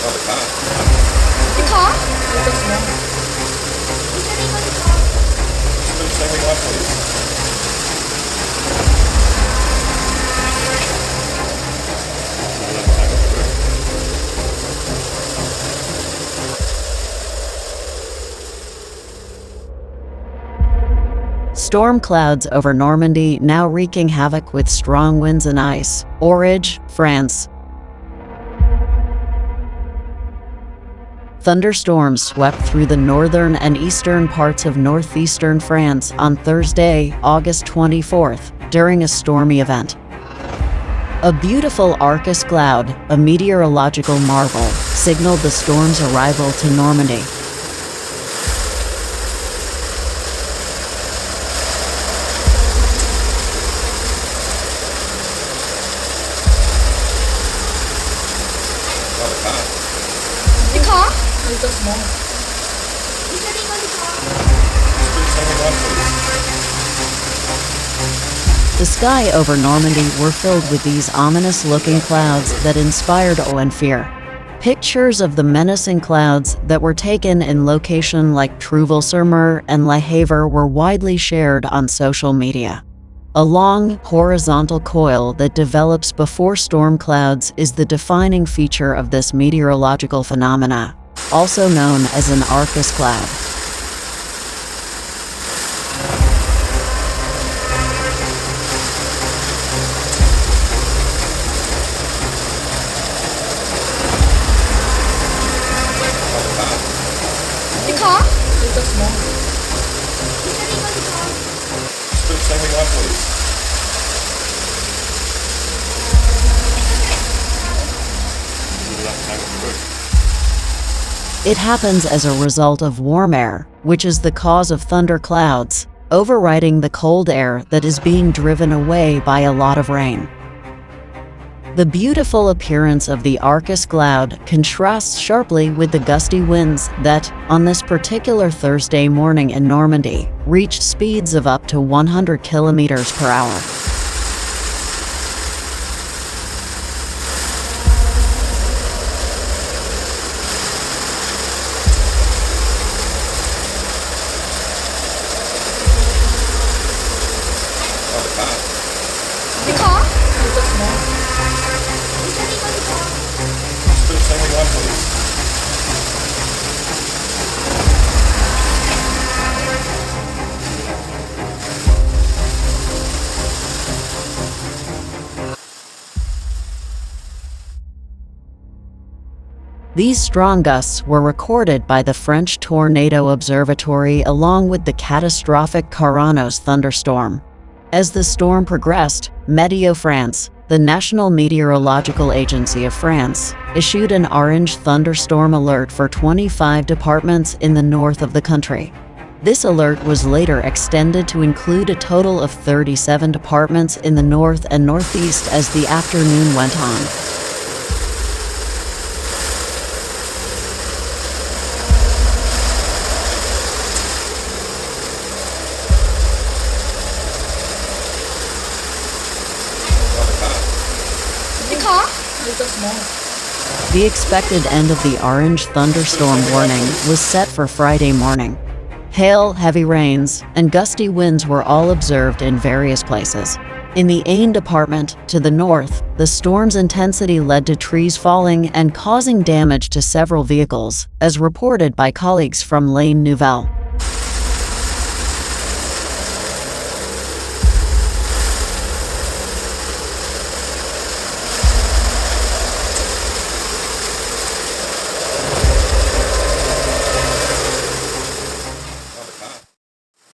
The car? Storm clouds over Normandy now wreaking havoc with strong winds and ice. Orage, France. Thunderstorms swept through the northern and eastern parts of northeastern France on Thursday, August 24th, during a stormy event. A beautiful arcus cloud, a meteorological marvel, signaled the storm's arrival to Normandy. The car? The sky over Normandy were filled with these ominous-looking clouds that inspired awe and fear. Pictures of the menacing clouds that were taken in locations like Trouville-sur-Mer and Le Havre were widely shared on social media. A long, horizontal coil that develops before storm clouds is the defining feature of this meteorological phenomena, also known as an arcus cloud. The car? It happens as a result of warm air, which is the cause of thunderclouds, overriding the cold air that is being driven away by a lot of rain. The beautiful appearance of the arcus cloud contrasts sharply with the gusty winds that, on this particular Thursday morning in Normandy, reached speeds of up to 100 kilometers per hour. The car? These strong gusts were recorded by the French Tornado Observatory along with the catastrophic Carranos thunderstorm. As the storm progressed, Météo-France, the National Meteorological Agency of France, issued an orange thunderstorm alert for 25 departments in the north of the country. This alert was later extended to include a total of 37 departments in the north and northeast as the afternoon went on. The car? The expected end of the orange thunderstorm warning was set for Friday morning. Hail, heavy rains, and gusty winds were all observed in various places. In the L'Ain department, to the north, the storm's intensity led to trees falling and causing damage to several vehicles, as reported by colleagues from L'Ain Nouvelle.